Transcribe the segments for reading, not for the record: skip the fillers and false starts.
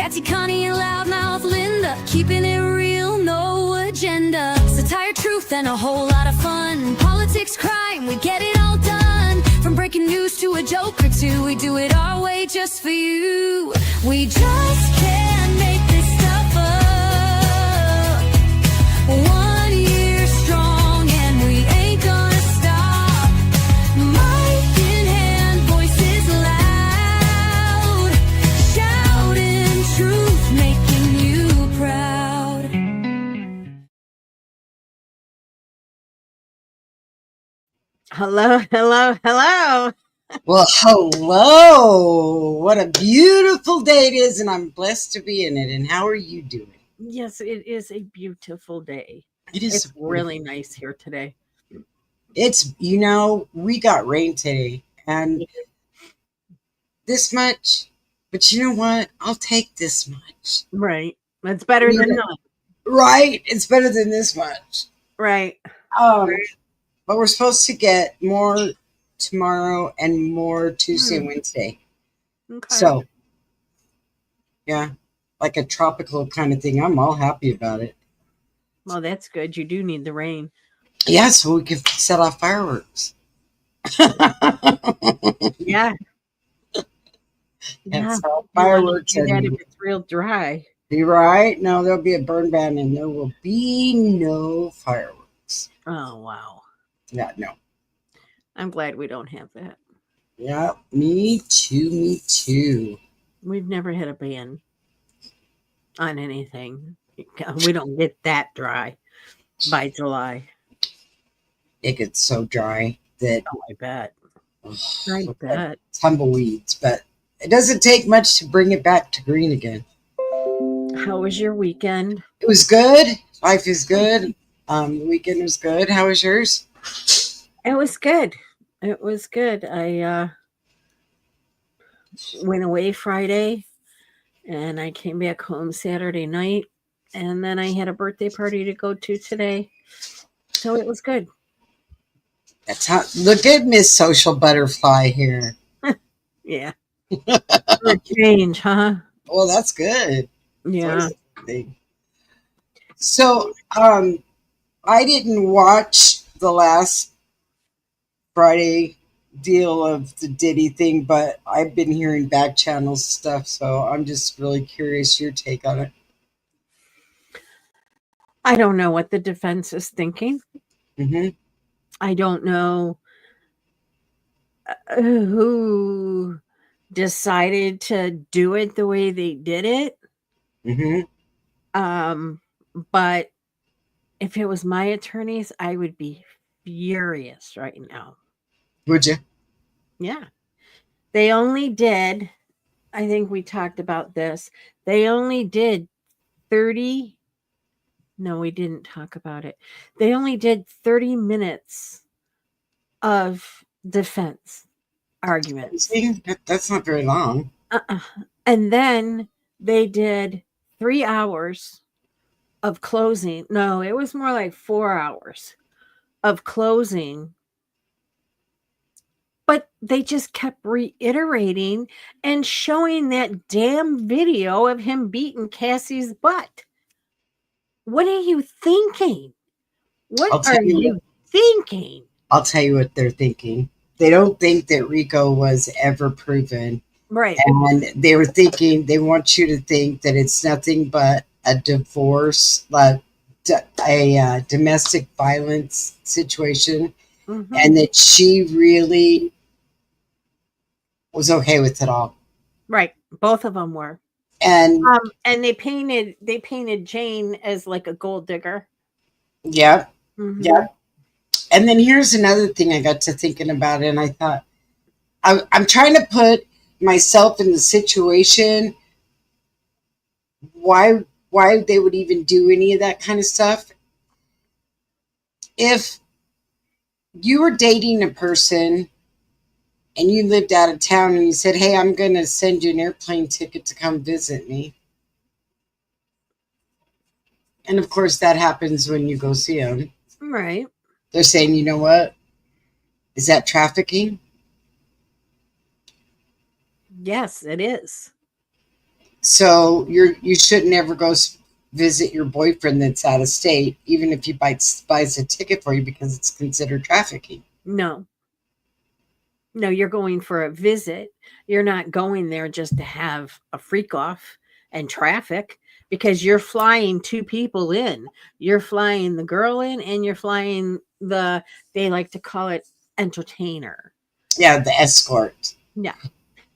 Katty, Connie, and Loudmouth Linda, keeping it real, no agenda. Satire, truth, and a whole lot of fun. Politics, crime, we get it all done. From breaking news to a joke or two, we do it our way just for you. We just can't make this stuff up. 1 year strong and we ain't gonna stop. Mic in hand, voices loud, shouting truth, making you proud. Hello, hello, hello. Well, hello. What a beautiful day it is, and I'm blessed to be in it. And how are you doing? Yes, it is a beautiful day. It is It's really nice here today. It's, we got rain today, and this much, but you know what? I'll take this much. Right. That's better than none. Right? It's better than this much. Right. But we're supposed to get more tomorrow and more Tuesday and Wednesday. Okay. So, yeah, like a tropical kind of thing. I'm all happy about it. Well, that's good. You do need the rain. Yeah, so we can set off fireworks. Yeah. And Yeah. set off fireworks. Do that And if it's real dry. you're right. No, there'll be a burn ban and there will be no fireworks. Oh, wow. Yeah, no. I'm glad we don't have that. Yeah, me too, me too. We've never had a ban on anything. We don't get that dry by July. It gets so dry that Oh, I bet. I bet. tumbleweeds, but it doesn't take much to bring it back to green again. How was your weekend? It was good. Life is good. The weekend was good. How was yours? It was good. It was good. I went away Friday and I came back home Saturday night, and then I had a birthday party to go to today. So it was good. That's how. Look at Miss Social Butterfly here. Yeah. For a change, huh? Well, that's good. Yeah. So, I didn't watch the last Friday deal of the Diddy thing, but I've been hearing back channel stuff, so I'm just really curious your take on it. I don't know what the defense is thinking. Mm-hmm. I don't know who decided to do it the way they did it. Mm-hmm. But if it was my attorneys, I would be furious right now. Would you? Yeah. They only did, I think we talked about this. They only did 30. No, we didn't talk about it. They only did 30 minutes of defense arguments. That's not very long. And then they did 3 hours of closing. No, it was more like 4 hours of closing. But they just kept reiterating and showing that damn video of him beating Cassie's butt. What are you thinking? What are you thinking? I'll tell you what they're thinking. They don't think that Rico was ever proven. Right. And they were thinking, they want you to think that it's nothing but a divorce, like a domestic violence situation, and that she really was okay with it all. Right. Both of them were. And they painted Jane as like a gold digger. Yeah. Yeah. And then here's another thing I got to thinking about it, and I thought, I'm trying to put myself in the situation, why they would even do any of that kind of stuff. If you were dating a person and you lived out of town and you said, hey, I'm going to send you an airplane ticket to come visit me. And of course that happens when you go see them. Right. They're saying, you know what? Is that trafficking? Yes, it is. So you shouldn't ever go visit your boyfriend that's out of state, even if he buys a ticket for you, because it's considered trafficking. No, no, you're going for a visit. You're not going there just to have a freak off and traffic because you're flying two people in. You're flying the girl in and you're flying they like to call it entertainer. Yeah, the escort. Yeah.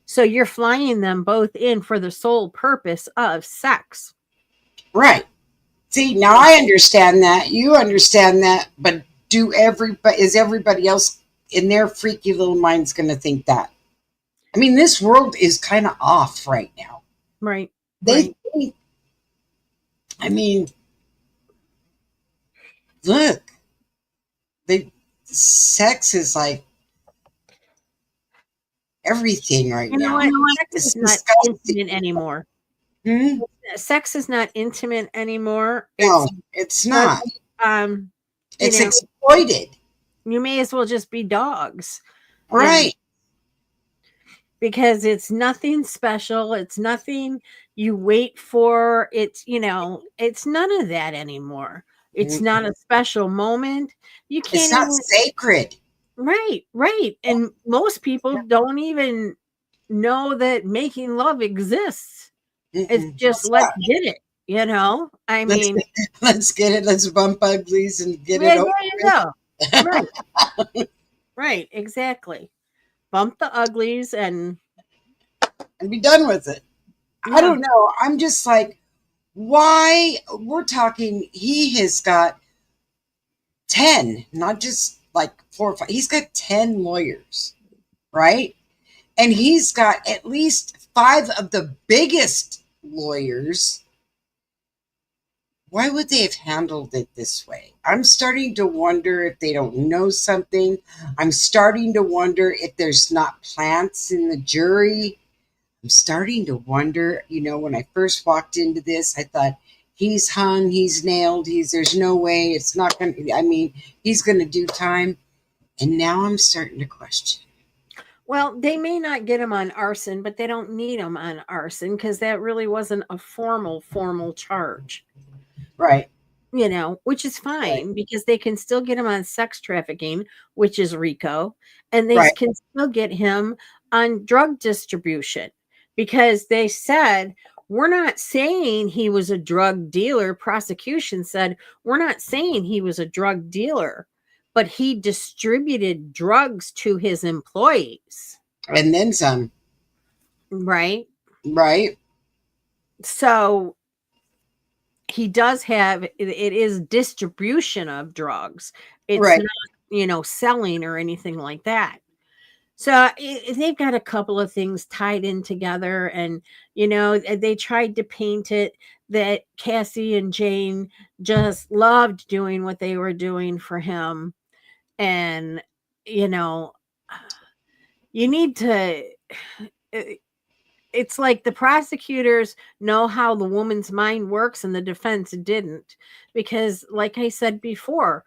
So you're flying them both in for the sole purpose of sex. Right. See, now I understand that. You understand that, but is everybody else in their freaky little minds going to think that? I mean, this world is kind of off right now. Right. They Right. think, I mean, look, sex is like everything right You know now. what? Sex It's is not disgusting. intimate anymore. Hmm? Sex is not intimate anymore. No, it's not. Um, you It's know, exploited. you may as well just be dogs. You know, Right. because it's nothing special. It's nothing you wait for. It's none of that anymore. It's not a special moment. You It's can't not even, sacred. right, right. And most people don't even know that making love exists. It's Mm-mm. just let's get it, I Let's mean, let's get it. Let's bump uglies and get yeah, it there over you with. go. Right, right, exactly. Bump the uglies and And be done with it. I yeah, don't know. I'm just like, why? We're talking. He has got 10, not just like 4 or 5. He's got 10 lawyers, right? And he's got at least 5 of the biggest lawyers. Why would they have handled it this way? I'm starting to wonder if they don't know something. I'm starting to wonder if there's not plants in the jury. I'm starting to wonder, when I first walked into this, I thought, he's hung, he's nailed, there's no way, it's not going to, I mean, he's going to do time. And now I'm starting to question. well, they may not get him on arson, but they don't need him on arson because that really wasn't a formal charge. Right, Which is right, fine because they can still get him on sex trafficking, which is RICO, and they right. can still get him on drug distribution because they said, we're not saying he was a drug dealer. Prosecution said, we're not saying he was a drug dealer, but he distributed drugs to his employees, And then some, right? right? So he does have it is distribution of drugs. It's Right. not, selling or anything like that. So they've got a couple of things tied in together, and they tried to paint it that Cassie and Jane just loved doing what they were doing for him, and you know, you need to. It's like the prosecutors know how the woman's mind works and the defense didn't, because like I said before,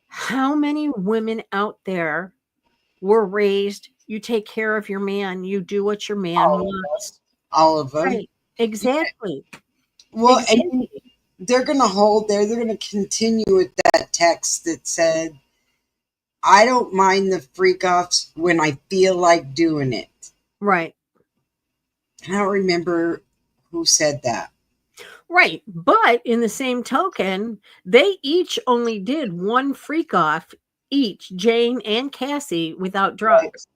how many women out there were raised, you take care of your man, you do what your man All of them. wants. All of them. Right, exactly, Well, and exactly. they're going to hold there. They're going to continue with that text that said, I don't mind the freak offs when I feel like doing it. Right, I don't remember who said that. right, but in the same token, they each only did one freak off each, Jane and Cassie, without Right. drugs,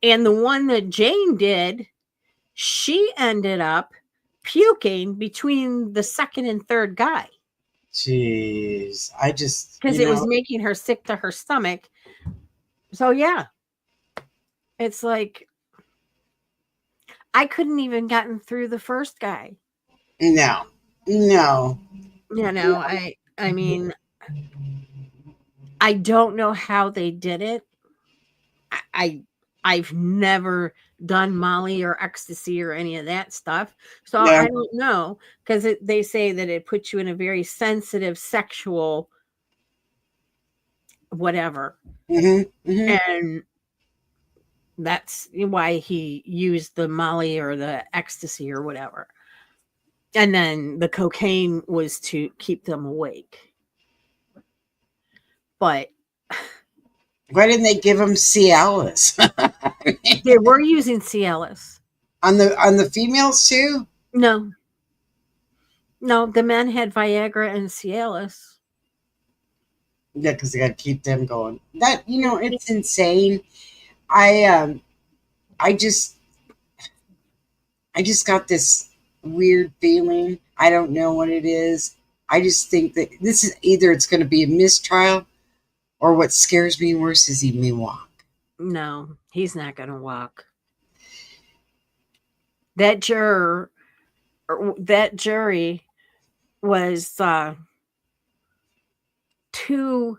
and the one that Jane did, she ended up puking between the second and third guy Jeez. I just, because it was making her sick to her stomach. So yeah, it's like I couldn't even gotten through the first guy. no, no. I mean, I don't know how they did it. I I've never done Molly or ecstasy or any of that stuff, so Yeah. I don't know because they say that it puts you in a very sensitive sexual whatever, Hmm. Hmm. and that's why he used the Molly or the ecstasy or whatever. And then the cocaine was to keep them awake. But Why didn't they give him Cialis? they were using Cialis. On the females too? No. No, the men had Viagra and Cialis. Yeah, because they got to keep them going. That, it's insane. I I just got this weird feeling. I don't know what it is. I just think that this is either it's going to be a mistrial, or what scares me worse is he may walk. No, he's not going to walk. That jury was too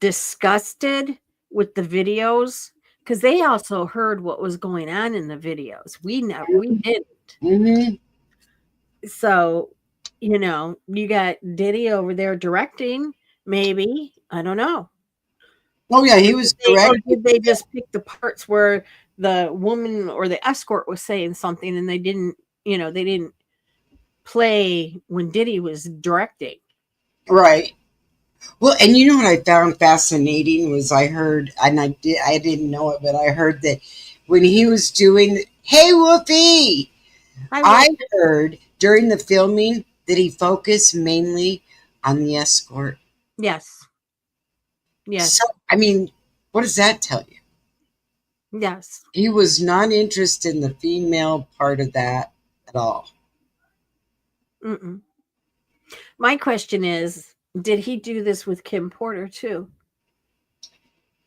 disgusted with the videos because they also heard what was going on in the videos. We didn't. Mm-hmm. So, you got Diddy over there directing. Maybe, I don't know. Oh yeah, he was Or direct. did they just pick the parts where the woman or the escort was saying something and they didn't play when Diddy was directing? Right. Well, and you know what I found fascinating was I heard, and I didn't know it, but I heard that when he was doing, hey Whoopi, I heard during the filming that he focused mainly on the escort. Yes. Yes. So, I mean, what does that tell you? Yes. He was not interested in the female part of that at all. Mm-mm. My question is, did he do this with Kim Porter too?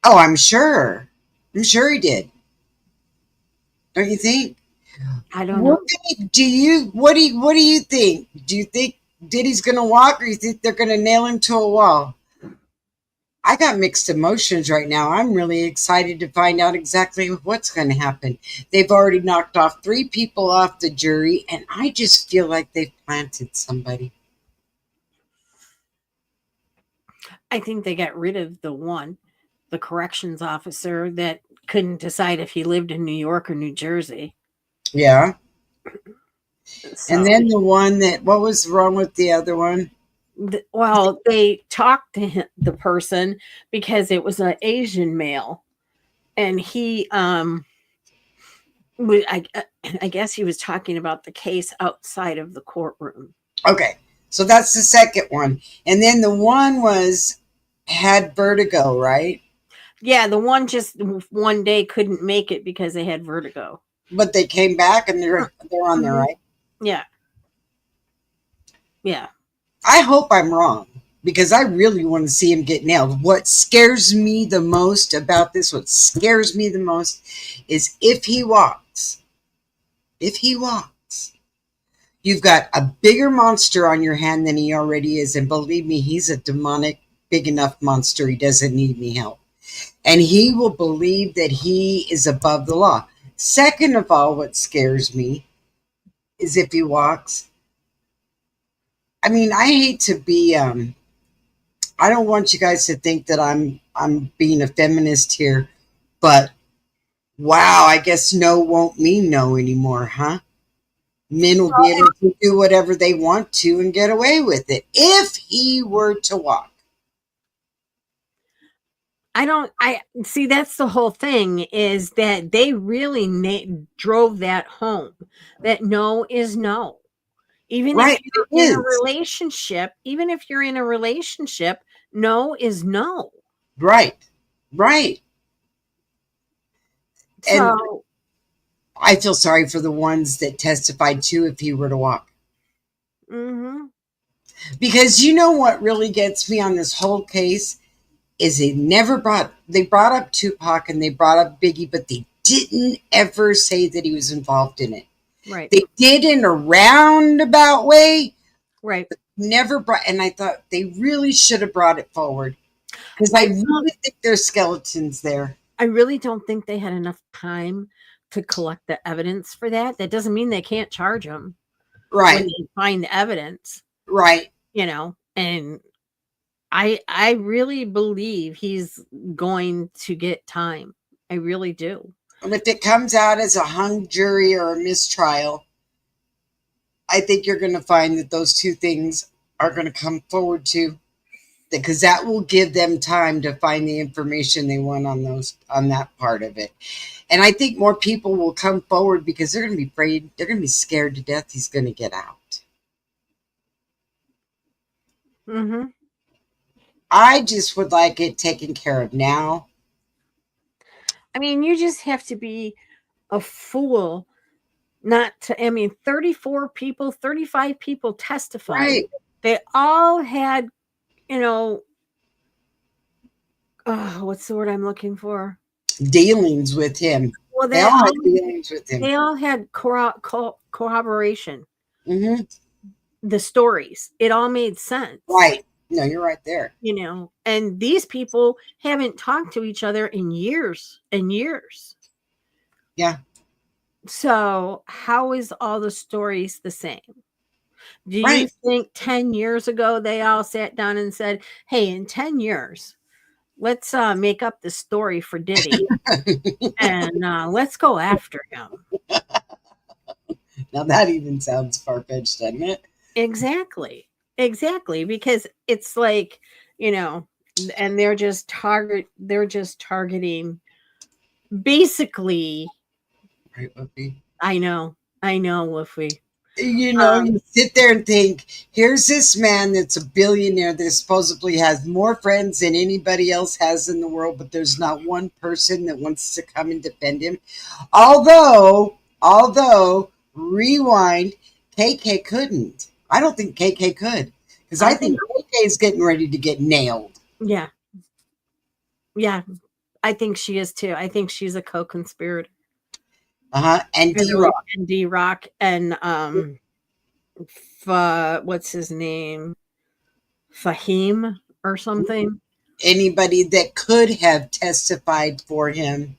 Oh, I'm sure. I'm sure he did. Don't you think? I don't know. What do you think? Do you think Diddy's gonna walk, or you think they're gonna nail him to a wall? I got mixed emotions right now. I'm really excited to find out exactly what's going to happen. They've already knocked off 3 people off the jury, and I just feel like they've planted somebody. I think they got rid of the corrections officer that couldn't decide if he lived in New York or New Jersey. Yeah. So, And then the one what was wrong with the other one? well, they talked to the person because it was an Asian male, and he I guess he was talking about the case outside of the courtroom. Okay, so that's the second one, and then the one had vertigo, right? Yeah, the one just one day couldn't make it because they had vertigo. But they came back and they're on there, right? Yeah. Yeah. I hope I'm wrong, because I really want to see him get nailed. What scares me the most about this, is if he walks. If he walks, you've got a bigger monster on your hand than he already is. And believe me, he's a demonic, big enough monster. He doesn't need any help. And he will believe that he is above the law. Second of all, what scares me is if he walks. I mean, I hate to be, I don't want you guys to think that I'm being a feminist here, but wow, I guess no won't mean no anymore, huh? Men will be able to do whatever they want to and get away with it if he were to walk. I see, that's the whole thing, is that they really drove that home, that no is no. Even Right, if you're in a relationship, no is no. Right. Right. And So I feel sorry for the ones that testified too if he were to walk. mm-hmm. Because you know what really gets me on this whole case is they brought up Tupac and they brought up Biggie, but they didn't ever say that he was involved in it. Right. They did in a roundabout way. Right. But never brought, and I thought they really should have brought it forward, because I really think there's skeletons there. I really don't think they had enough time to collect the evidence for that. That doesn't mean they can't charge him. Right. When they find the evidence. Right. And I really believe he's going to get time. I really do. And if it comes out as a hung jury or a mistrial, I think you're going to find that those two things are going to come forward too, because that will give them time to find the information they want on that part of it. And I think more people will come forward because they're going to be afraid, they're going to be scared to death he's going to get out. Mm-hmm. I just would like it taken care of now. I mean, you just have to be a fool not to. I mean, 34 people, 35 people testified. Right. They all had, what's the word I'm looking for? Dealings with him. Well, They all had dealings with him. They all had corroboration. Mm-hmm. The stories. It all made sense. Right. No, you're right there. And these people haven't talked to each other in years and years. Yeah. So how is all the stories the same? Do you Right. think 10 years ago they all sat down and said, hey, in 10 years, let's make up the story for Diddy and let's go after him? Now that even sounds far-fetched, doesn't it? Exactly. Because it's like, and they're just targeting basically. Right, Whoopi? I know, Woofy. You sit there and think, here's this man that's a billionaire that supposedly has more friends than anybody else has in the world, but there's not one person that wants to come and defend him. Although, rewind, KK couldn't. I don't think KK could, because I think KK is getting ready to get nailed. Yeah. I think she is too. I think she's a co-conspirator. And D-Rock. And D-Rock and what's his name? Fahim or something. Anybody that could have testified for him,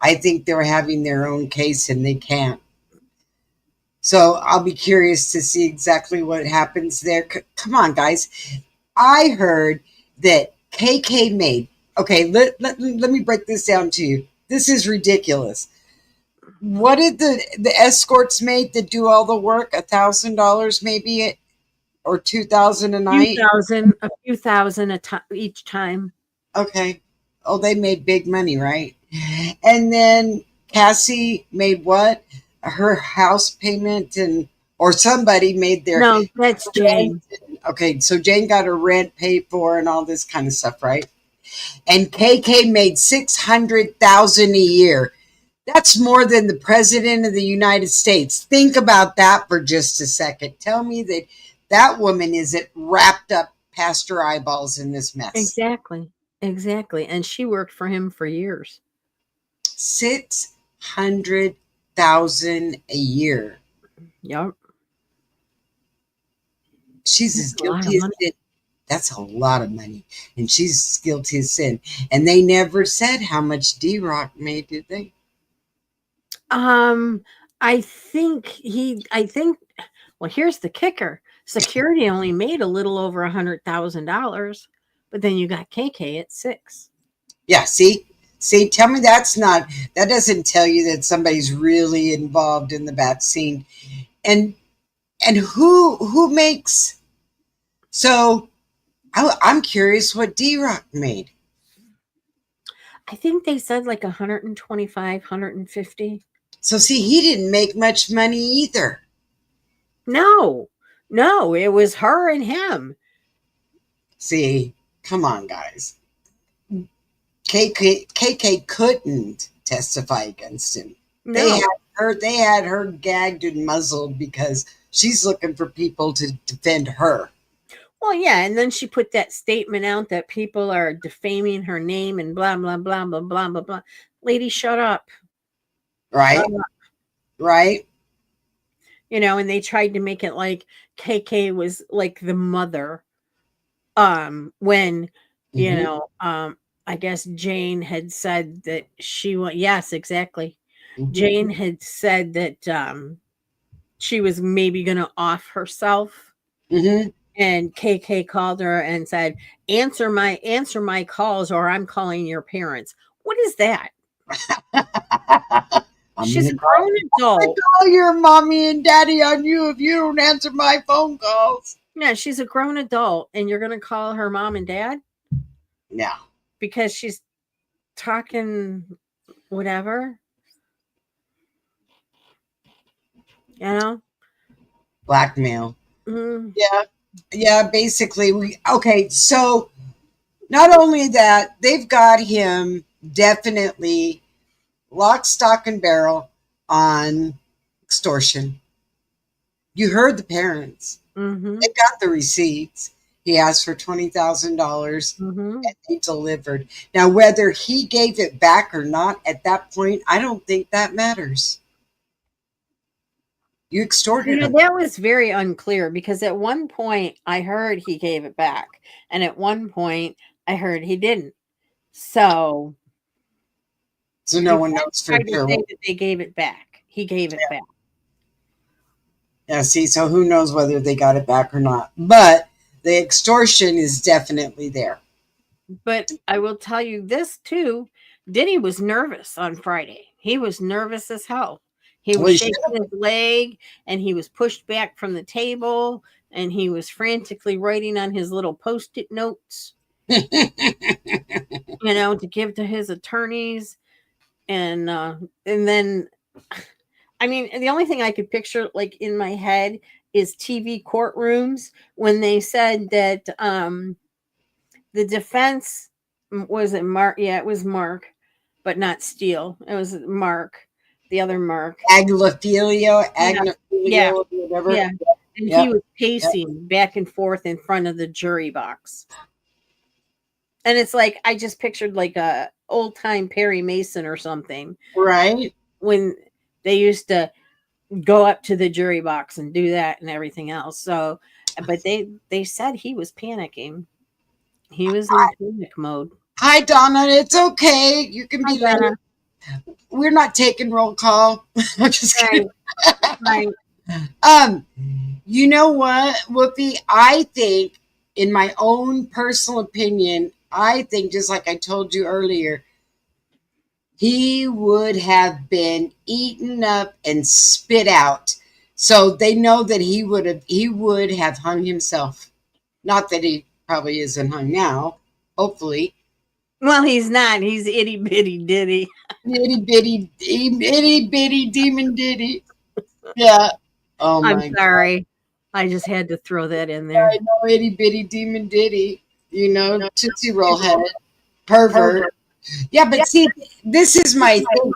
I think they're having their own case and they can't. So I'll be curious to see exactly what happens there. Come on, guys. I heard that KK made, okay, let me break this down to you. This is ridiculous. What did the escorts make that do all the work? $1,000 maybe, or $2,000 a night? A few thousand each time. Okay. Oh, they made big money, right? And then Cassie made what? Her house payment or somebody made their... No, that's Jane. Okay, so Jane got her rent paid for and all this kind of stuff, right? And KK made $600,000 a year. That's more than the president of the United States. Think about that for just a second. Tell me that woman isn't wrapped up past her eyeballs in this mess. Exactly. And she worked for him for years. $600,000 a year. Yep. She's as guilty as sin. That's a lot of money. And she's as guilty as sin. And they never said how much D-Rock made, did they? I think well, here's the kicker. Security only made a little over $100,000, but then you got KK at $6. Yeah, see, tell me that doesn't tell you that somebody's really involved in the vaccine. And who makes, so I'm curious what D-Rock made. I think they said like 125, 150. So see, he didn't make much money either. No, it was her and him. See, come on, guys. KK couldn't testify against him. No. They had her gagged and muzzled because she's looking for people to defend her. Well, yeah, and then she put that statement out that people are defaming her name and blah, blah, blah, blah, blah, blah, blah. Lady, shut up. Right. Shut up. Right. And they tried to make it like KK was like the mother. When, I guess Jane had said that yes, exactly. Mm-hmm. Jane had said that she was maybe going to off herself. Mm-hmm. And KK called her and said, answer my calls or I'm calling your parents. What is that? She's a grown I adult. call your mommy and daddy on you if you don't answer my phone calls. Yeah, she's a grown adult, and you're going to call her mom and dad Yeah. because she's talking whatever, you know? Blackmail. Mm, Yeah. Yeah, basically okay, so not only that, they've got him definitely lock, stock, and barrel on extortion. You heard the parents. mm-hmm, They got the receipts. He asked for $20,000 mm-hmm. and they delivered. Now, whether he gave it back or not at that point, I don't think that matters. You extorted him. That was very unclear because at one point I heard he gave it back, and at one point I heard he didn't. So So no one knows for tried to sure. say that they gave it back. He gave it back. Yeah, see, so who knows whether they got it back or not. But the extortion is definitely there. But I will tell you this too. Diddy was nervous on Friday. He was nervous as hell. He Well, was he shaking his leg and he was pushed back from the table and he was frantically writing on his little post-it notes, to give to his attorneys. And then I mean, the only thing I could picture like in my head is TV courtrooms when they said that the defense was it Mark? Yeah, it was Mark, but not Steele. It was Mark, the other Mark. Agnophilia, Yeah, whatever. yeah. And Yep. he was pacing back and forth in front of the jury box. And it's like I just pictured like a old time Perry Mason or something Right. when they used to go up to the jury box and do that and everything else. So, but they said he was panicking. He was in panic mode. Hi, Donna. It's okay. You can Hi, be late. Donna. We're not taking roll call. I'm just kidding. Right. You know what, Whoopi? I think, in my own personal opinion, I think just like I told you earlier, he would have been eaten up and spit out. So they know that he would have hung himself. Not that he probably isn't hung now, hopefully. Well, he's not. He's itty bitty Diddy. Itty bitty demon Diddy. Yeah. Oh my I'm sorry. I just had to throw that in there. I know, itty bitty demon Diddy. Tootsie Roll head. Pervert. Yeah, but see, this is my thing.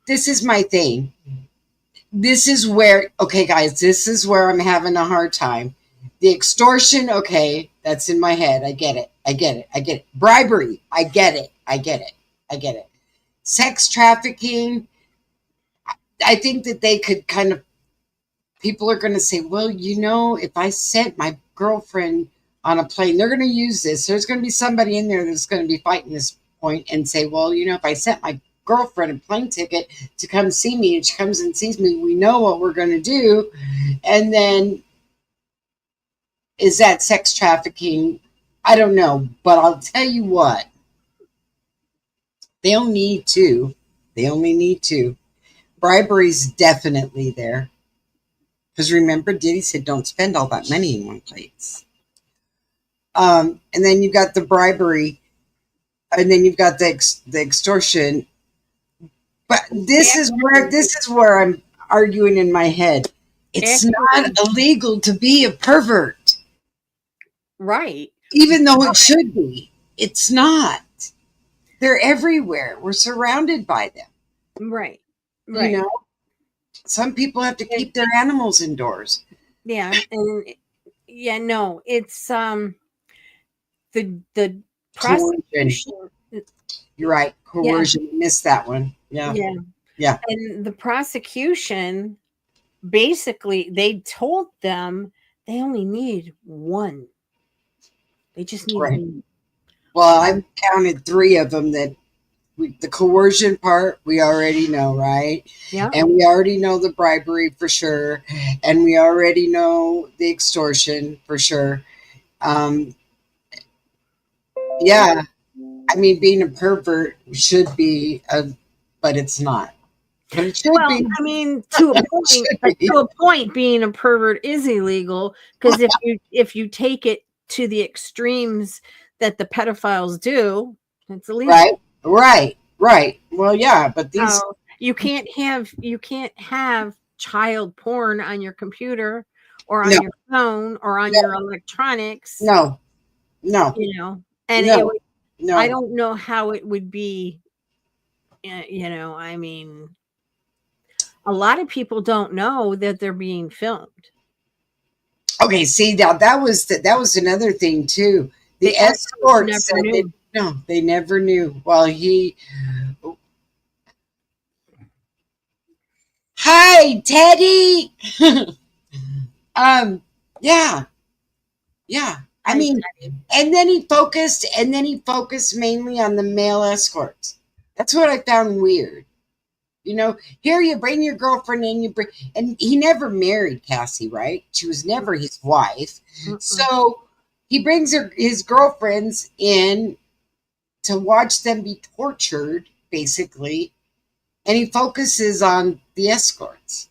This is my thing. This is where, okay, guys, this is where I'm having a hard time. The extortion, okay, that's in my head. I get it. Bribery, I get it. Sex trafficking, I think that they could kind of, people are going to say, well, if I sent my girlfriend on a plane, they're going to use this. There's going to be somebody in there that's going to be fighting this point and say, well, if I sent my girlfriend a plane ticket to come see me and she comes and sees me, we know what we're going to do. And then is that sex trafficking? I don't know. But I'll tell you what, they only need two. Bribery's definitely there. Because remember, Diddy said, don't spend all that money in one place. And then you've got the bribery. And then you've got the extortion. But this is where I'm arguing in my head. It's not illegal to be a pervert. Right. Even though it should be. It's not. They're everywhere. We're surrounded by them. Right. Some people have to keep their animals indoors. Yeah. And no, it's the prosecution. You're right. Coercion. Yeah. Missed that one. Yeah. And the prosecution, basically, they told them they only need one. They just need one. Well, I've counted 3 of them that the coercion part, we already know, right? Yeah. And we already know the bribery for sure. And we already know the extortion for sure. Yeah. I mean, being a pervert should be but it's not. But it should Well, be. I mean, to a point, Should be. to a point, being a pervert is illegal because if you take it to the extremes that the pedophiles do, it's illegal. Right, right, right. Well, yeah, but these, So you can't have child porn on your computer or no, on your phone or on no, your electronics, no, no, and it no, would. I no. don't know how it would be. I mean, a lot of people don't know that they're being filmed. Okay, see now that was another thing too. The The escorts escort never said that knew. no, they never knew. Well, hi, Teddy. um, yeah, yeah. I I mean, and then he focused mainly on the male escorts. That's what I found weird. You know, here you bring your girlfriend in, and he never married Cassie, right? She was never his wife. Mm-mm. So he brings his girlfriends in to watch them be tortured, basically, and he focuses on the escorts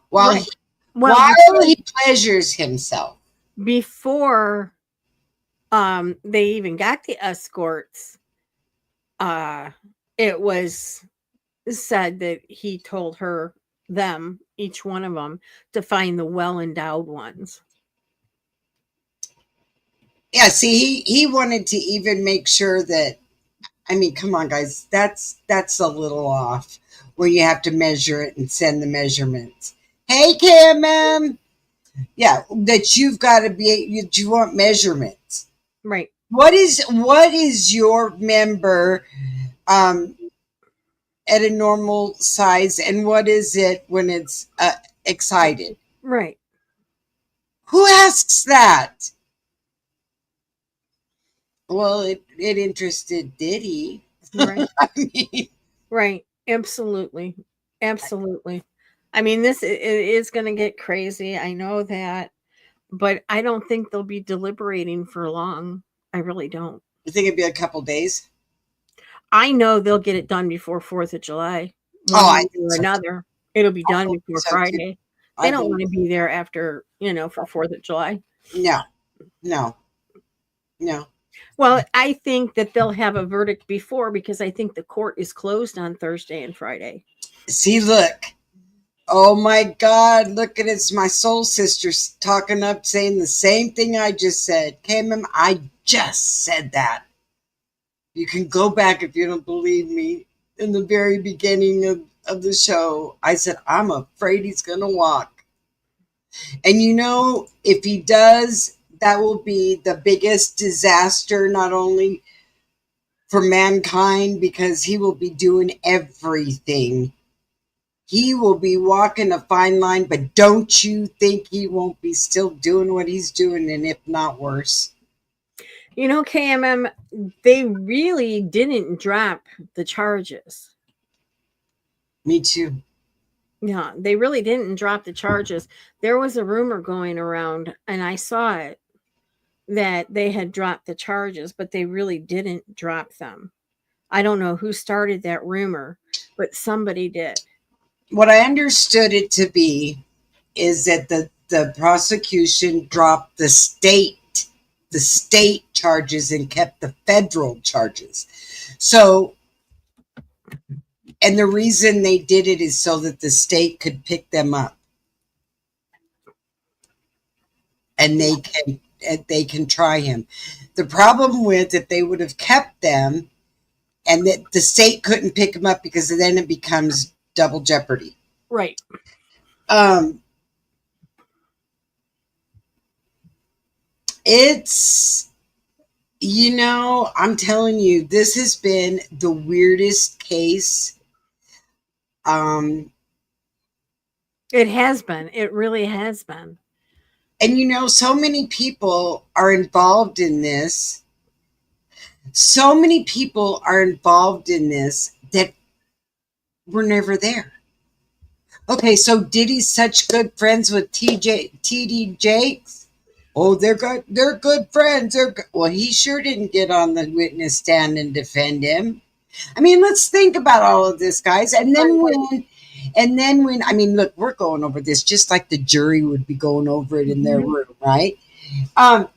while Right. he, Well, while he pleasures himself. before they even got the escorts, uh it was said that he told them, each one of them, to find the well endowed ones. Yeah, see, he wanted to even make sure that. I mean, come on, guys, that's a little off. Where you have to measure it and send the measurements. Hey, Kim, yeah, that you've got to be. You want measurements. Right. What is your member um at a normal size, and what is it when it's excited? Right. Who asks that? Well, it interested Diddy. Right. I mean, Right. Absolutely. Absolutely. I mean, this it is going to get crazy. I know that, but I don't think they'll be deliberating for long. I really don't. I think it'd be a couple days. I know they'll get it done before 4th of July, Oh, one I way think or so. another. It'll be done before So too. Friday. They I don't think want to be there after, for 4th of July. no, no, no. Well, I think that they'll have a verdict before because I think the court is closed on Thursday and Friday. See, look. Oh my God, look at it. It's my soul sisters talking up, saying the same thing I just said. Okay, ma'am, I just said that. You can go back if you don't believe me. In the very beginning of the show, I said, I'm afraid he's going to walk. And if he does, that will be the biggest disaster, not only for mankind, because he will be doing everything. He will be walking a fine line, but don't you think he won't be still doing what he's doing, and if not worse? KMM, they really didn't drop the charges. Me too. Yeah, they really didn't drop the charges. There was a rumor going around, and I saw it, that they had dropped the charges, but they really didn't drop them. I don't know who started that rumor, but somebody did. What I understood it to be is that the prosecution dropped the state charges and kept the federal charges. So, and the reason they did it is so that the state could pick them up, and they can try him. The problem with if they would have kept them, and that the state couldn't pick them up, because then it becomes double jeopardy. Right. It's, I'm telling you, this has been the weirdest case. It has been. It really has been. And so many people are involved in this. So many people are involved in this that were never there. Okay, so Diddy's such good friends with TD Jakes. Oh, they're good. They're good friends. Well, he sure didn't get on the witness stand and defend him. I mean, let's think about all of this, guys. And then when I mean, look, we're going over this just like the jury would be going over it in their room, right? Um,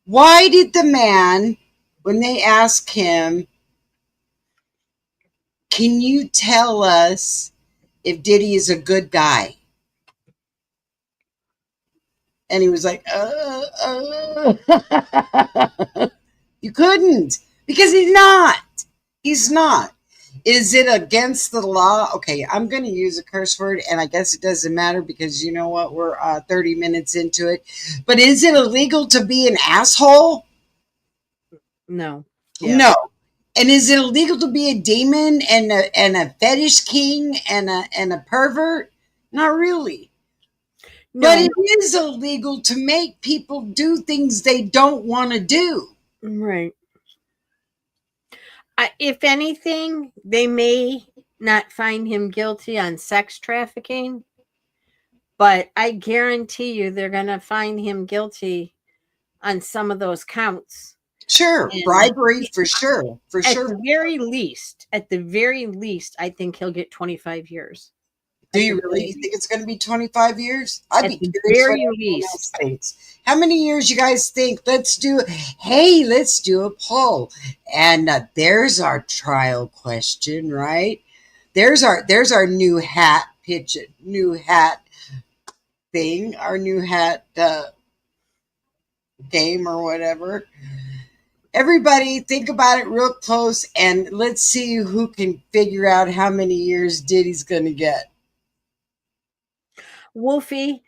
why did the man, when they ask him, can you tell us if Diddy is a good guy? And he was like, You couldn't, because he's not. He's not. Is it against the law? Okay, I'm going to use a curse word, and I guess it doesn't matter because you know what? We're 30 minutes into it. But is it illegal to be an asshole? No. No. And is it illegal to be a demon and a fetish king and a pervert? Not really. No. But it is illegal to make people do things they don't want to do. Right. If anything, they may not find him guilty on sex trafficking, but I guarantee you they're going to find him guilty on some of those counts. Sure, And bribery for sure, for at sure. the very least, I think he'll get 25 years. Do you really think it's going to be 25 years? I'd be curious very what everyone least. else thinks. How many years you guys think? Let's do a poll. And there's our trial question, right? There's our new hat pitch, new hat thing, our new hat game or whatever. Everybody think about it real close and let's see who can figure out how many years Diddy's going to get. Wolfie,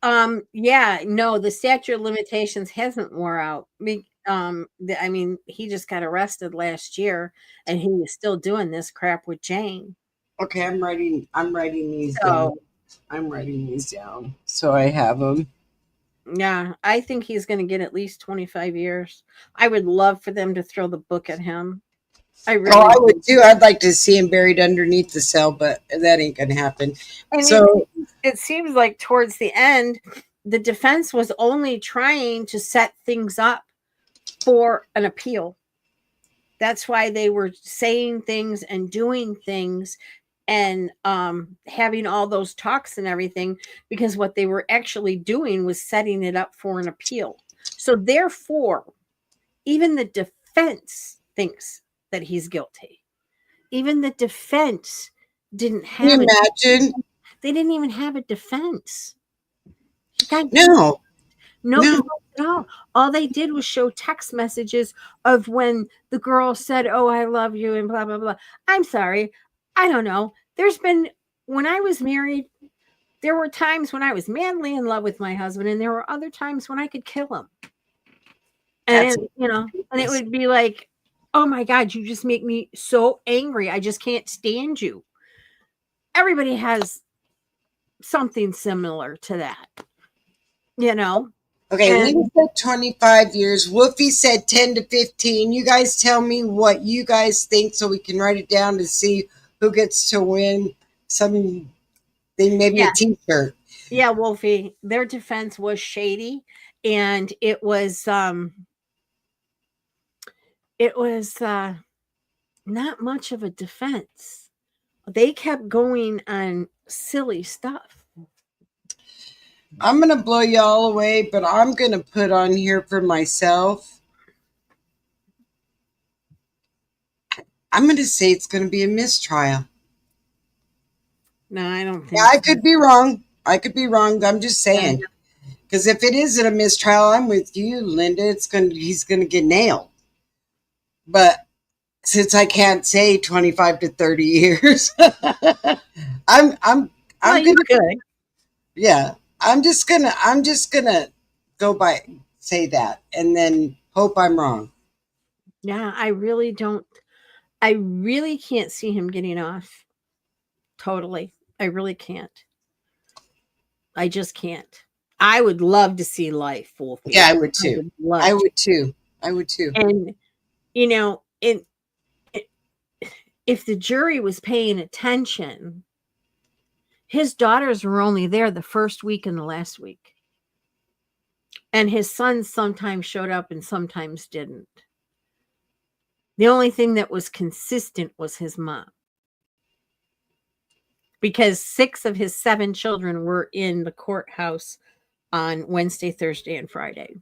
the statute of limitations hasn't wore out. I mean, he just got arrested last year, and he is still doing this crap with Jane. Okay, I'm writing these down. I'm writing these down so I have them. Yeah, I think he's going to get at least 25 years. I would love for them to throw the book at him. I would too. I'd like to see him buried underneath the cell, but that ain't gonna happen. So it seems like towards the end, the defense was only trying to set things up for an appeal. That's why they were saying things and doing things and having all those talks and everything, because what they were actually doing was setting it up for an appeal. So therefore, even the defense thinks that he's guilty. Even the defense didn't have can you imagine? They didn't even have a defense. No. At all. All they did was show text messages of when the girl said, "Oh, I love you," and blah, blah, blah. I'm sorry. I don't know. When I was married, there were times when I was madly in love with my husband, and there were other times when I could kill him. And it would be like, "Oh my God, you just make me so angry. I just can't stand you." Everybody has something similar to that, Okay, we said 25 years. Wolfie said 10 to 15. You guys tell me what you guys think so we can write it down to see who gets to win something, maybe a t-shirt. Yeah, Wolfie, their defense was shady, and it was not much of a defense. They kept going on silly stuff. I'm going to blow you all away, but I'm going to put on here for myself. I'm going to say it's going to be a mistrial. No, I don't think I could be wrong. I'm just saying. Because if it isn't a mistrial, I'm with you, Linda. He's going to get nailed. But since I can't say 25 to 30 years, I'm gonna. Yeah, I'm just gonna go by say that, and then hope I'm wrong. Yeah, I really can't see him getting off. Totally, I really can't. I just can't. I would love to see life, Wolfie. Yeah, I would too. I would too. And if the jury was paying attention, his daughters were only there the first week and the last week. And his sons sometimes showed up and sometimes didn't. The only thing that was consistent was his mom. Because 6 of his 7 children were in the courthouse on Wednesday, Thursday, and Friday.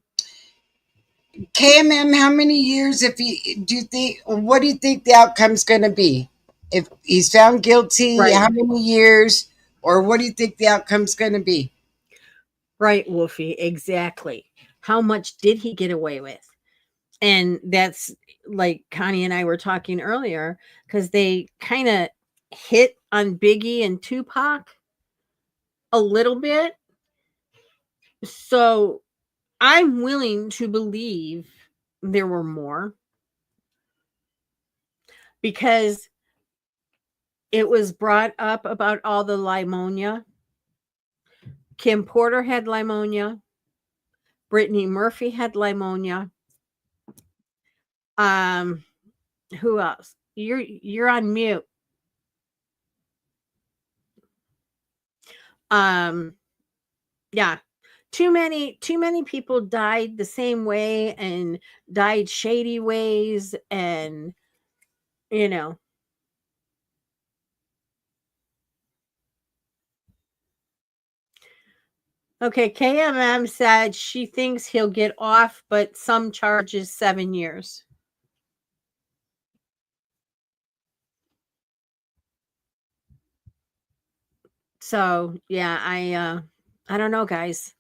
KMM, how many years what do you think the outcome's going to be? If he's found guilty, Right. how many years? Or what do you think the outcome's going to be? Right, Wolfie, exactly. How much did he get away with? And that's like Connie and I were talking earlier, because they kind of hit on Biggie and Tupac a little bit. So I'm willing to believe there were more, because it was brought up about all the limonia. Kim Porter had limonia. Brittany Murphy had limonia. Who else? You're on mute. Yeah. Too many people died the same way and died shady ways, and you know. Okay, KMM said she thinks he'll get off, but some charges 7 years. So yeah, I don't know, guys.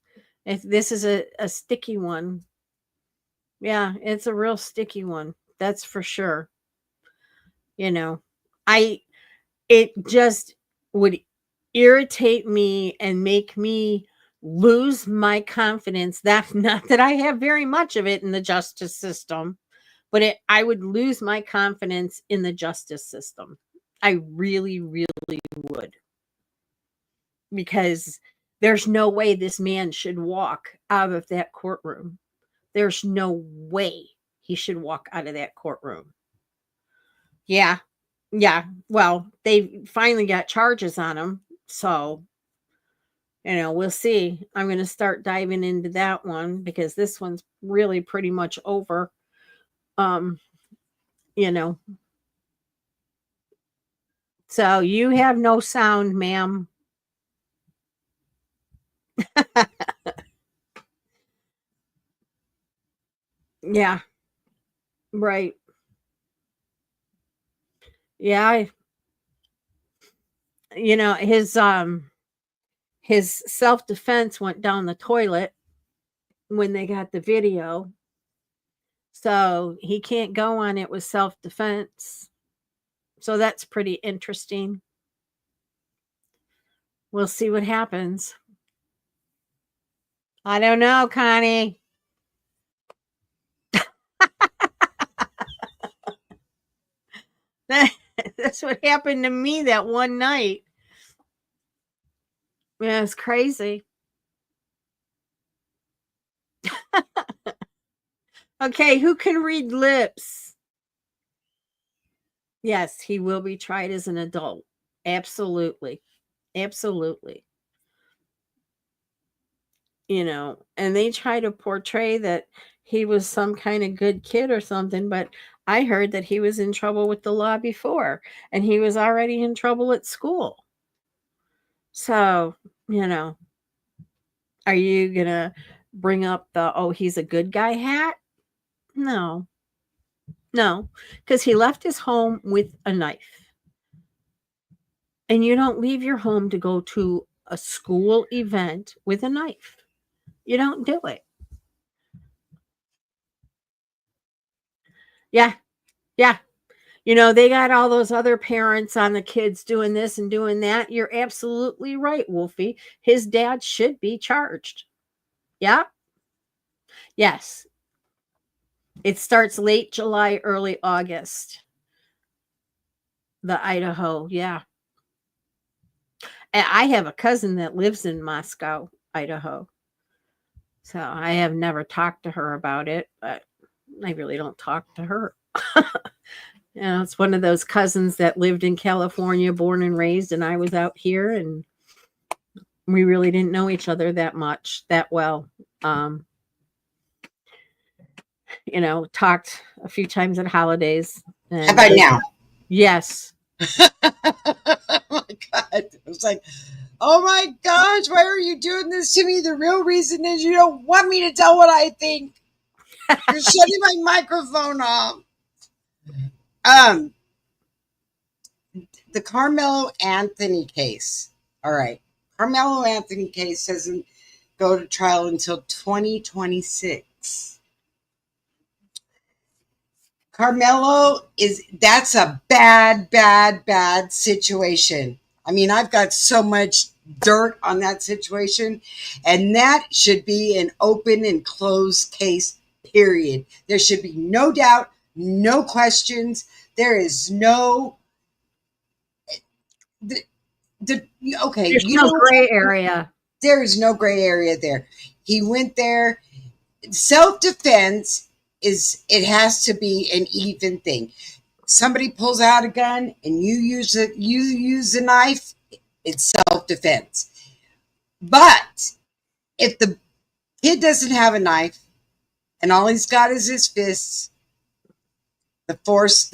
If this is a sticky one. Yeah, it's a real sticky one. That's for sure. You know, it just would irritate me and make me lose my confidence. That not that I have very much of it in the justice system, but I would lose my confidence in the justice system. I really, really would. Because there's no way this man should walk out of that courtroom. There's no way he should walk out of that courtroom. Yeah. Yeah. Well, they finally got charges on him. So, we'll see. I'm going to start diving into that one, because this one's really pretty much over. You know. So you have no sound, ma'am. Yeah. Right. Yeah. His self-defense went down the toilet when they got the video. So he can't go on it with self-defense. So that's pretty interesting. We'll see what happens. I don't know, Connie. That's what happened to me that one night. Yeah, it's crazy. Okay, who can read lips? Yes, he will be tried as an adult. Absolutely. Absolutely. And they try to portray that he was some kind of good kid or something, but I heard that he was in trouble with the law before, and he was already in trouble at school. So, are you going to bring up the, oh, he's a good guy hat? No, because he left his home with a knife. And you don't leave your home to go to a school event with a knife. You don't do it. Yeah. Yeah. They got all those other parents on the kids doing this and doing that. You're absolutely right, Wolfie. His dad should be charged. Yeah. Yes. It starts late July, early August. The Idaho. Yeah. And I have a cousin that lives in Moscow, Idaho. So I have never talked to her about it, but I really don't talk to her. It's one of those cousins that lived in California, born and raised, and I was out here, and we really didn't know each other that well. Talked a few times at holidays, How about now? Yes. Oh my God. I was like, oh my gosh, why are you doing this to me? The real reason is you don't want me to tell what I think. You're shutting my microphone off. Um, the Carmelo Anthony case. All right. Carmelo Anthony case doesn't go to trial until 2026. Carmelo that's a bad situation. I mean, I've got so much dirt on that situation, and that should be an open and closed case, period. There should be no doubt, no questions. There is no, the, okay, There's no gray area. there is no gray area there. He went there. Self-defense it has to be an even thing. Somebody pulls out a gun and you use a knife, it's self-defense. But if the kid doesn't have a knife and all he's got is his fists, the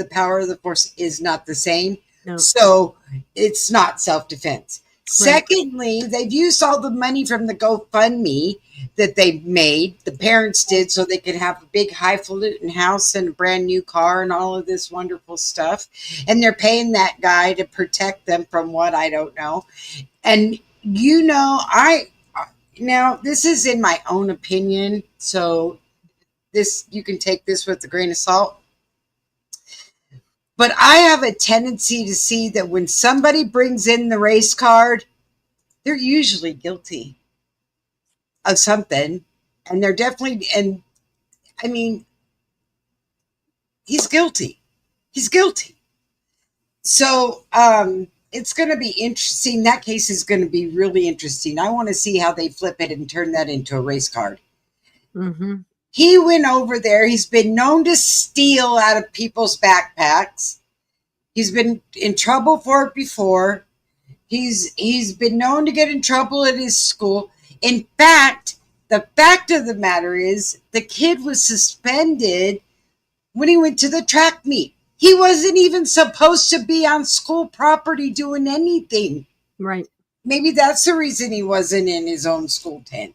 power of the force is not the same. No. So it's not self-defense. Right. Secondly, they've used all the money from the GoFundMe that they made, the parents did, so they could have a big highfalutin house and a brand new car and all of this wonderful stuff. And they're paying that guy to protect them from what, I don't know. And now this is in my own opinion, so you can take this with a grain of salt. But I have a tendency to see that when somebody brings in the race card, they're usually guilty of something. And they're definitely, and I mean, he's guilty. He's guilty. So it's going to be interesting. That case is going to be really interesting. I want to see how they flip it and turn that into a race card. Mm-hmm. He went over there. He's been known to steal out of people's backpacks. He's been in trouble for it before. He's been known to get in trouble at his school. In fact, the fact of the matter is the kid was suspended when he went to the track meet. He wasn't even supposed to be on school property doing anything. Right. Maybe that's the reason he wasn't in his own school tent.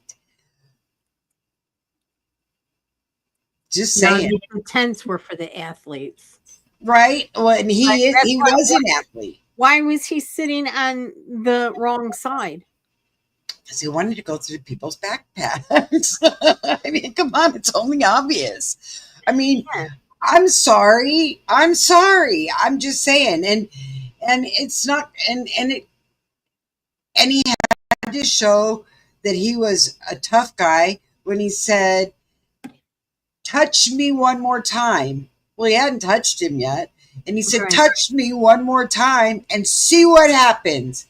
Just saying. No, the tents were for the athletes. Right? Well, and he was an athlete. Why was he sitting on the wrong side? Because he wanted to go through people's backpacks. I mean, come on, it's only obvious. I mean, yeah. I'm sorry. I'm just saying. And it's not, and he had to show that he was a tough guy when he said, touch me one more time. Well, he hadn't touched him yet. And he said, touch me one more time and see what happens.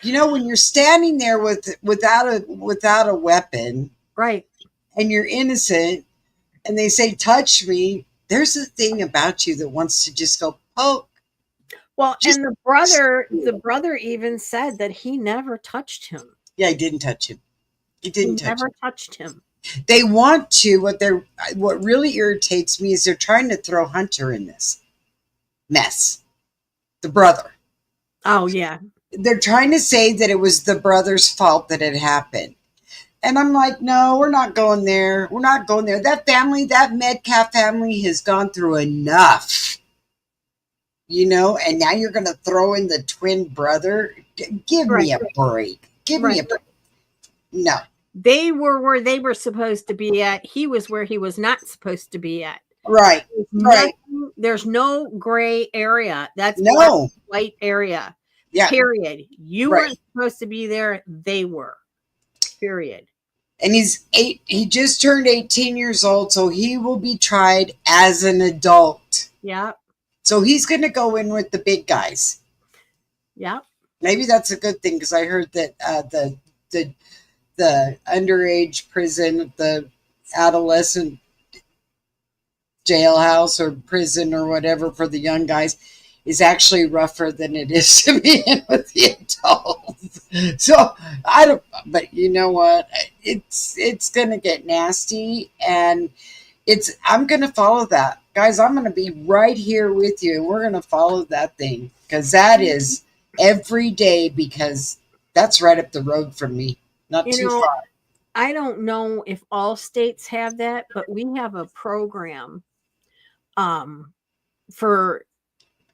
You know, when you're standing there without a weapon, right, and you're innocent, and they say, touch me, there's a thing about you that wants to just go poke. Well, and the brother even said that he never touched him. Yeah, he didn't touch him. He never touched him. They want to. What really irritates me is they're trying to throw Hunter in this mess. The brother. Oh, yeah. They're trying to say that it was the brother's fault that it happened. And I'm like, no, we're not going there. We're not going there. That family, that Metcalf family has gone through enough. You know, and now you're going to throw in the twin brother? Give me a break. Give me a break. No. They were where they were supposed to be at. He was where he was not supposed to be at. Right. Right. There's no gray area. That's no white area. Yeah. Period. You weren't supposed to be there. They were. Period. And he just turned 18 years old, so he will be tried as an adult. Yeah. So he's going to go in with the big guys. Yeah. Maybe that's a good thing, because I heard that the underage prison, the adolescent jailhouse or prison or whatever for the young guys is actually rougher than it is to be in with the adults. So but you know what? It's going to get nasty. And I'm going to follow that. Guys, I'm going to be right here with you and we're going to follow that thing because that is every day because that's right up the road from me. Not You too know, far. I don't know if all states have that, but we have a program um for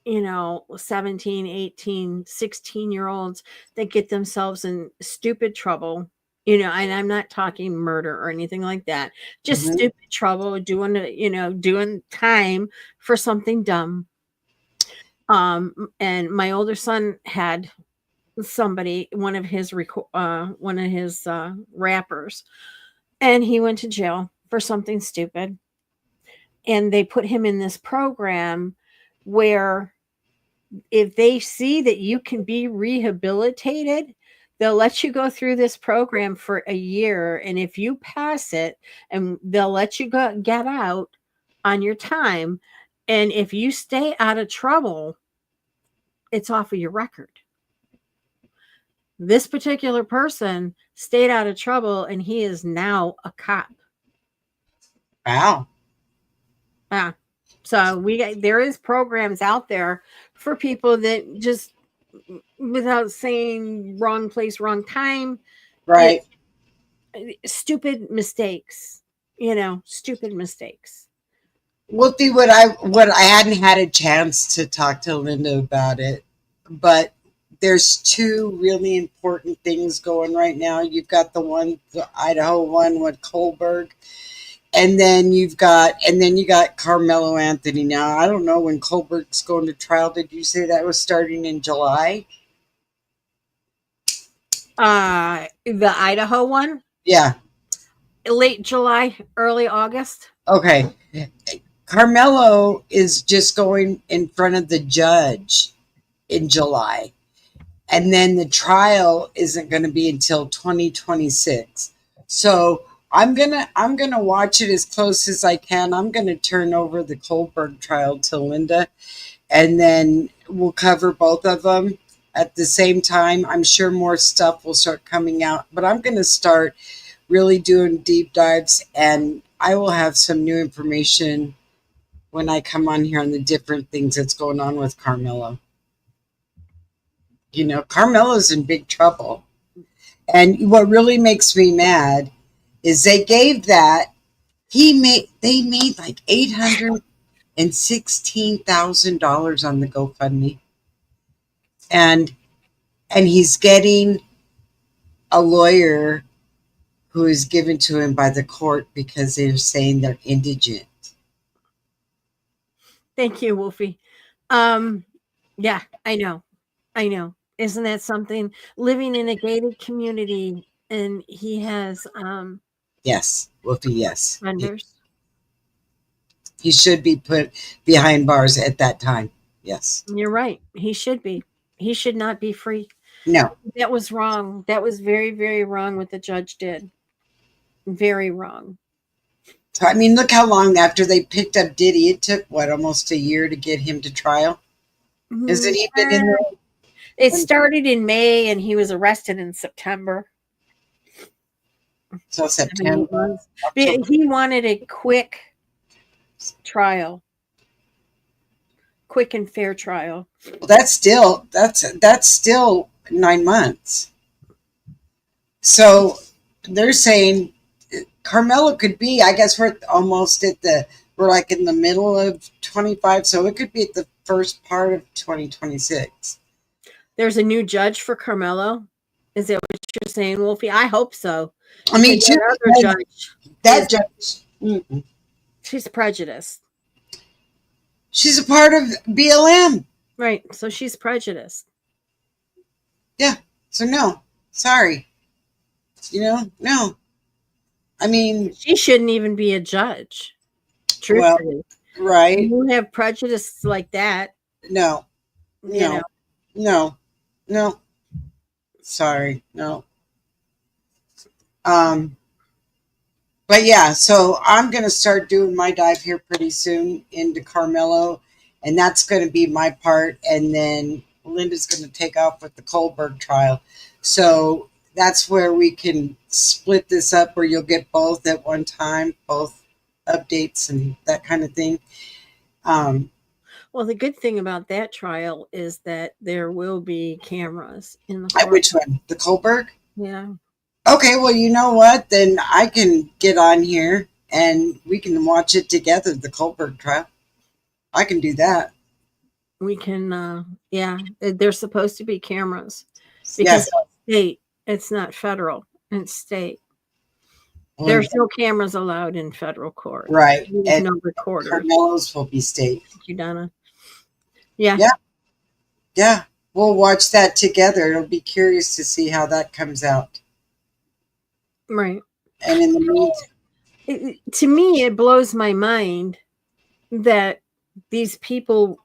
17, 18, 16 year olds that get themselves in stupid trouble, and I'm not talking murder or anything like that, just Mhm. stupid trouble, doing time for something dumb. And my older son had somebody, one of his rappers, and he went to jail for something stupid, and they put him in this program where if they see that you can be rehabilitated, they'll let you go through this program for a year. And if you pass it, and they'll let you get out on your time. And if you stay out of trouble, it's off of your record. This particular person stayed out of trouble and he is now a cop. Wow. Yeah. So there is programs out there for people that just, without saying wrong place, wrong time, it Right. stupid mistakes, stupid mistakes. We'll see what I hadn't had a chance to talk to Linda about it, but there's two really important things going right now. You've got the Idaho one with Kohlberg, and then you got Carmelo Anthony. Now I don't know when Kohlberg's going to trial. Did you say that was starting in July? The Idaho one, Yeah. late July, early August. Okay. Carmelo is just going in front of the judge in July. And then the trial isn't going to be until 2026. So I'm gonna watch it as close as I can. I'm gonna turn over the Kohlberg trial to Linda, and then we'll cover both of them at the same time. I'm sure more stuff will start coming out, but I'm gonna start really doing deep dives, and I will have some new information when I come on here on the different things that's going on with Carmelo. Carmelo's in big trouble. And what really makes me mad is they made like $816,000 on the GoFundMe. And he's getting a lawyer who is given to him by the court because they're saying they're indigent. Thank you, Wolfie. Yeah, I know. Isn't that something? Living in a gated community, and he has Yes, Wolfie, yes. vendors. He should be put behind bars at that time. Yes. You're right. He should be. He should not be free. No. That was wrong. That was very, very wrong what the judge did. Very wrong. So, I mean, look how long after they picked up Diddy, it took, what, almost a year to get him to trial? Isn't he been in there? It started in May and he was arrested in September. So September. He wanted a quick trial. Quick and fair trial. Well, that's still 9 months. So they're saying Carmelo could be, I guess we're like in the middle of 25, so it could be at the first part of 2026. There's a new judge for Carmelo. Is that what you're saying, Wolfie? I hope so. I mean, that judge, she's prejudiced. She's a part of BLM. Right. So she's prejudiced. Yeah. So no. Sorry. No. I mean, she shouldn't even be a judge. Truthfully. Well, right. You have prejudice like that. No. Sorry. No. But yeah, so I'm going to start doing my dive here pretty soon into Carmelo, and that's going to be my part. And then Linda's going to take off with the Kohlberg trial. So that's where we can split this up, where you'll get both at one time, both updates and that kind of thing. Um, Well, the good thing about that trial is that there will be cameras in the court. which one? The Kohlberg? Yeah. Okay, well, you know what? Then I can get on here and we can watch it together, the Kohlberg trial. I can do that. We can, yeah, there's supposed to be cameras because Yes. it's state, it's not federal, it's state. Well, There's no cameras allowed in federal court. right. There's And no recorders. Carmelo's will be state. Thank you, Donna. Yeah. Yeah. Yeah. We'll watch that together. It'll be curious to see how that comes out. Right. And in the meantime, To me, it blows my mind that these people,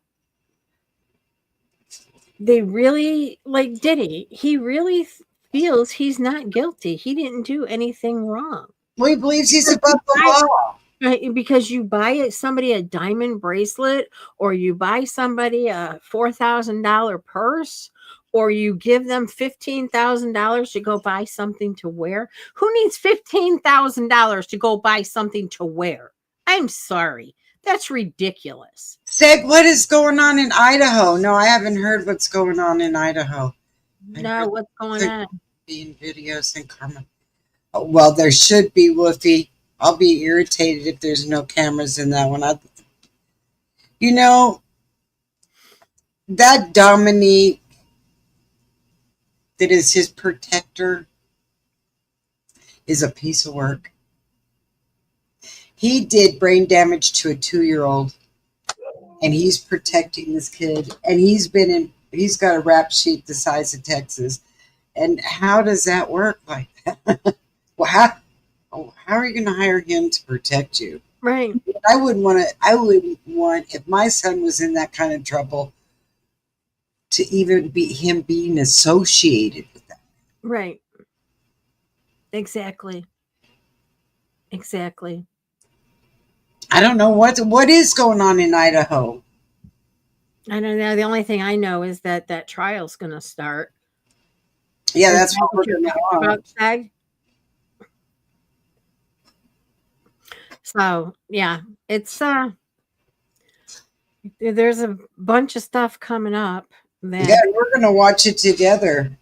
they really, like Diddy, he really feels he's not guilty. He didn't do anything wrong. well, he believes he's above the law. Right, because you buy somebody a diamond bracelet, or you buy somebody a $4,000 purse, or you give them $15,000 to go buy something to wear. Who needs $15,000 to go buy something to wear? I'm sorry. That's ridiculous. Seg, what is going on in Idaho? No, I haven't heard what's going on in Idaho. No, what's going on? Being videos and Carmen. Oh, well, there should be, Woofy. I'll be irritated if there's no cameras in that one. You know, that Dominique that is his protector is a piece of work. He did brain damage to a 2-year-old, and he's protecting this kid. And he's got a rap sheet the size of Texas. And how does that work like that? Well, how are you going to hire him to protect you? Right. I wouldn't want, if my son was in that kind of trouble, to even be him being associated with that. Right. Exactly. Exactly. I don't know what is going on in Idaho. I don't know. The only thing I know is that trial's going to start. Yeah, that's what we're going to talk about, Sag. So yeah, it's there's a bunch of stuff coming up. Yeah, we're going to watch it together.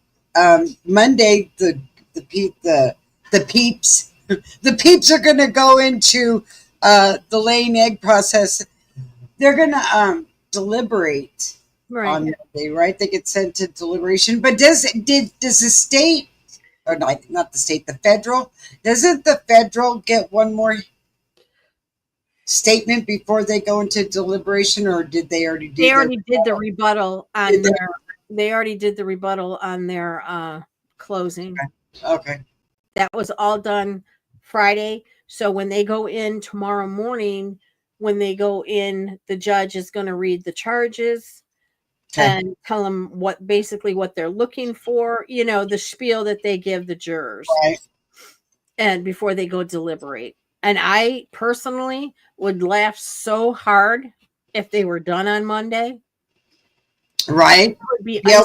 Monday, the peeps the peeps are going to go into the laying egg process. They're going to deliberate on Monday, right? They get sent to deliberation. But does the state, or not the state, the federal? Doesn't the federal get one more statement before they go into deliberation, or did they already do? They already did the rebuttal on their. They already did the rebuttal on their closing. Okay. That was all done Friday. So when they go in tomorrow morning, the judge is going to read the charges and tell them what they're looking for. You know, the spiel that they give the jurors, right? And before they go deliberate. And I personally would laugh so hard if they were done on Monday. Right. Yeah,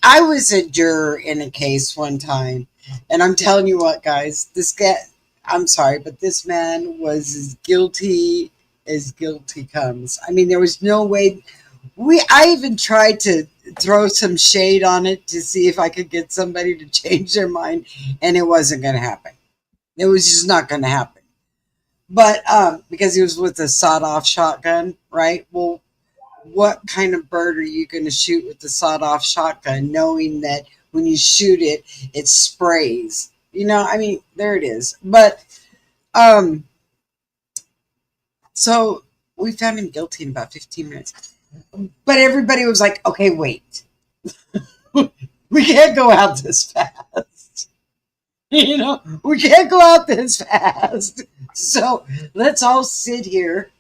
I was a juror in a case one time, and I'm telling you what, guys, this guy, I'm sorry, but this man was as guilty comes. I mean, there was no way. I even tried to throw some shade on it to see if I could get somebody to change their mind, and it wasn't going to happen. It was just not going to happen. But because he was with a sawed-off shotgun, right? Well, what kind of bird are you going to shoot with the sawed-off shotgun, knowing that when you shoot it, it sprays? You know, I mean, there it is. But so we found him guilty in about 15 minutes. But everybody was like, okay, wait. We can't go out this fast. You know, we can't go out this fast. So let's all sit here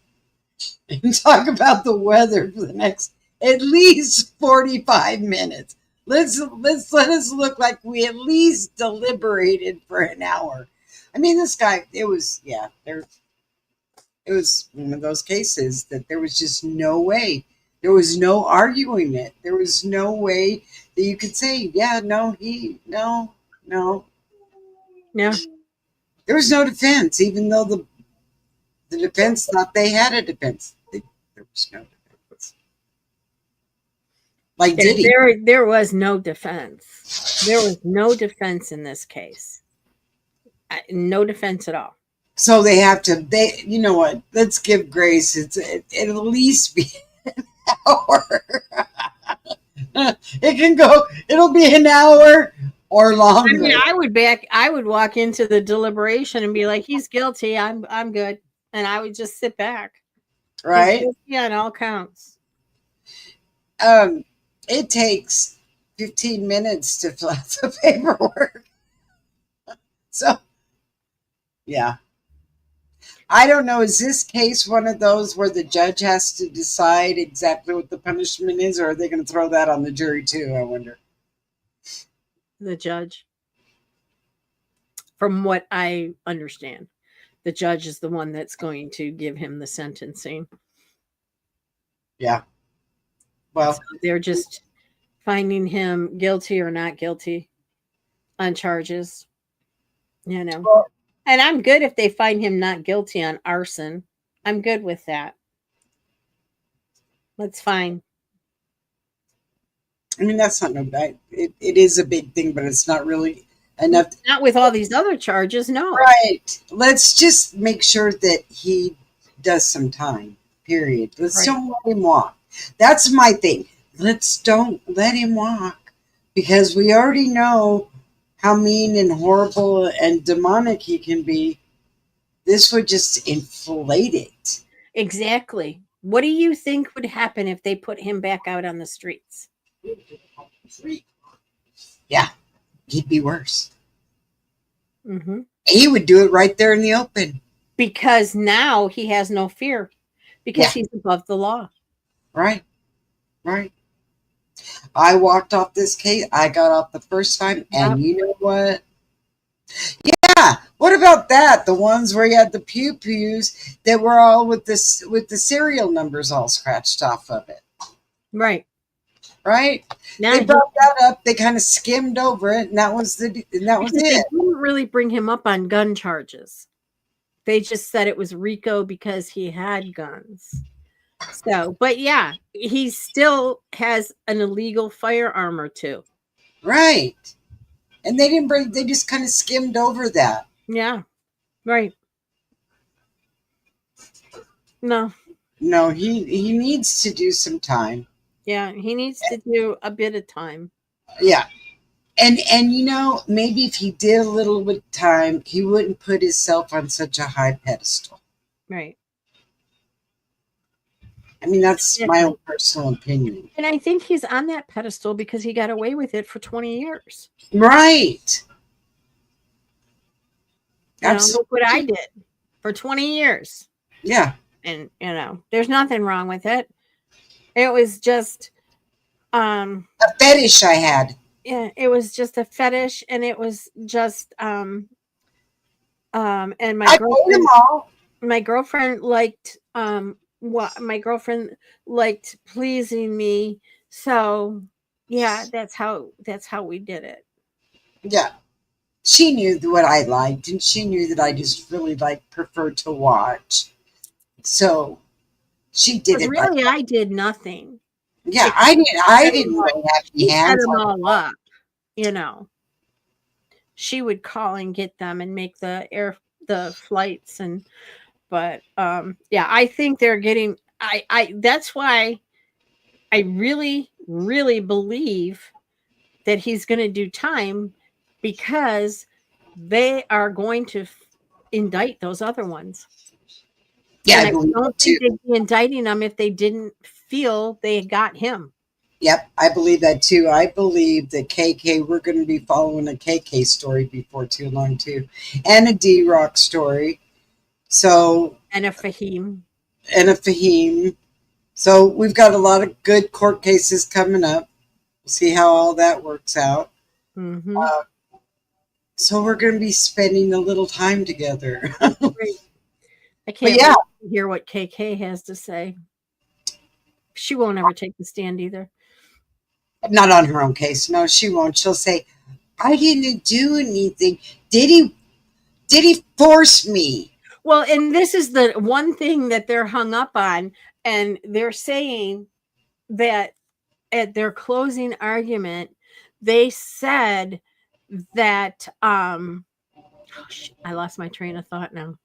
and talk about the weather for the next at least 45 minutes. Let us look like we at least deliberated for an hour. I mean, this guy, it was one of those cases that there was just no way. There was no arguing it. There was no way that you could say, yeah, no. Yeah. There was no defense, even though the defense thought they had a defense. There was no defense. Like Diddy. There was no defense. There was no defense in this case. No defense at all. So they have to, you know what? Let's give grace. It'll at least be an hour. It can go, it'll be an hour or longer. I mean, I would walk into the deliberation and be like, he's guilty. I'm good. And I would just sit back. Right? Yeah, on all counts. It takes 15 minutes to fill out the paperwork. So, yeah. I don't know. Is this case one of those where the judge has to decide exactly what the punishment is, or are they going to throw that on the jury too? I wonder. The judge. From what I understand, the judge is the one that's going to give him the sentencing. Yeah. Well, so they're just finding him guilty or not guilty on charges. You know. Well, and I'm good if they find him not guilty on arson. I'm good with that. That's fine. I mean, that's not no bad. It is a big thing, but it's not really enough. Not with all these other charges, no. Right. Let's just make sure that he does some time, period. Let's don't let him walk. That's my thing. Let's don't let him walk, because we already know how mean and horrible and demonic he can be. This would just inflate it. Exactly. What do you think would happen if they put him back out on the streets? Yeah, he'd be worse. Mm-hmm. He would do it right there in the open. Because now he has no fear, because he's above the law. Right. Right. I walked off this case. I got off the first time, and you know what? Yeah. What about that? The ones where you had the pews that were all with the serial numbers all scratched off of it. Right. Right. Now they brought that up. They kind of skimmed over it, and that was it. They didn't really bring him up on gun charges. They just said it was RICO because he had guns. So, but yeah, he still has an illegal firearm or two. Right. And they just kind of skimmed over that. Yeah. Right. No. No, he needs to do some time. Yeah, he needs to do a bit of time. Yeah. And you know, maybe if he did a little bit of time, he wouldn't put himself on such a high pedestal. Right. I mean, that's my own personal opinion. And I think he's on that pedestal because he got away with it for 20 years. Right. Absolutely. Look what I did for 20 years. Yeah. And, you know, there's nothing wrong with it. It was just a fetish I had. Yeah, it was just a fetish, and it was just and my girlfriend liked my girlfriend liked pleasing me. So yeah, that's how we did it. Yeah. She knew what I liked, and she knew that I just really preferred to watch. So she did it. Really, I did nothing. Yeah, I didn't really have any hands set them all up. You know, she would call and get them and make the flights but yeah, I think they're getting. That's why I really, really believe that he's going to do time, because they are going to indict those other ones. Yeah, I don't think they'd be indicting them if they didn't feel they got him. Yep, I believe that too. I believe that KK, we're going to be following a KK story before too long too, and a D-Rock story. So and a Fahim. So we've got a lot of good court cases coming up. We'll see how all that works out. Mm-hmm. So we're going to be spending a little time together. I can't wait to hear what KK has to say. She won't ever take the stand either. Not on her own case. No, she won't. She'll say, I didn't do anything. Diddy Diddy forced me. Well, and this is the one thing that they're hung up on, and they're saying that at their closing argument, they said that I lost my train of thought now.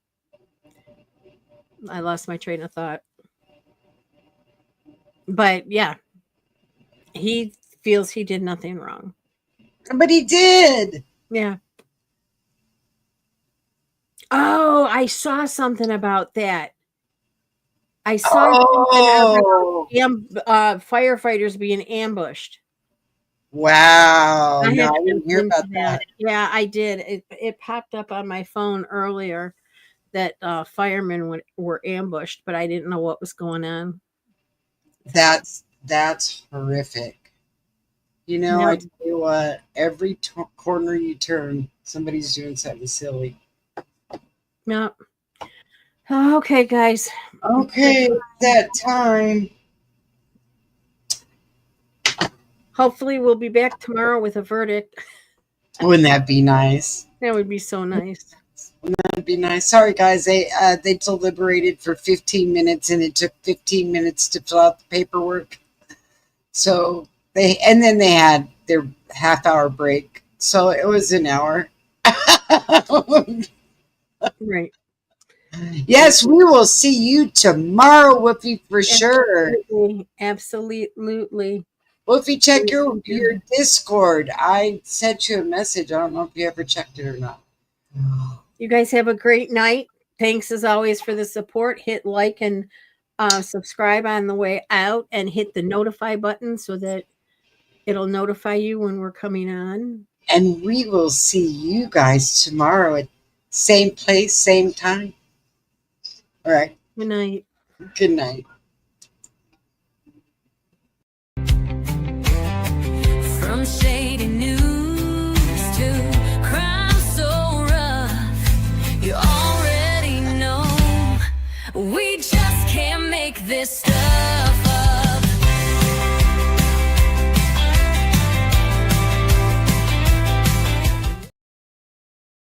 But yeah, he feels he did nothing wrong. But he did. Yeah. Oh, I saw something about that. I saw something about firefighters being ambushed. Wow. I No, had I to didn't look hear into about that. Yeah, I did. It popped up on my phone earlier that firemen were ambushed, but I didn't know what was going on. That's horrific. You know, I tell you what, every corner you turn, somebody's doing something silly. Yeah. Okay, guys. Okay, that time. Hopefully we'll be back tomorrow with a verdict. Wouldn't that be nice? That would be so nice. That'd be nice. Sorry, guys. They deliberated for 15 minutes, and it took 15 minutes to fill out the paperwork. So then they had their half-hour break. So it was an hour. Right. Yes, we will see you tomorrow, Whoopi, for sure. Absolutely. Whoopi, check your Discord. I sent you a message. I don't know if you ever checked it or not. You guys have a great night. Thanks as always for the support. Hit like and subscribe on the way out, and hit the notify button so that it'll notify you when we're coming on. And we will see you guys tomorrow at same place, same time. All right. Good night. Good night. From shady news to crime so rough, you already know we just can't make this stuff.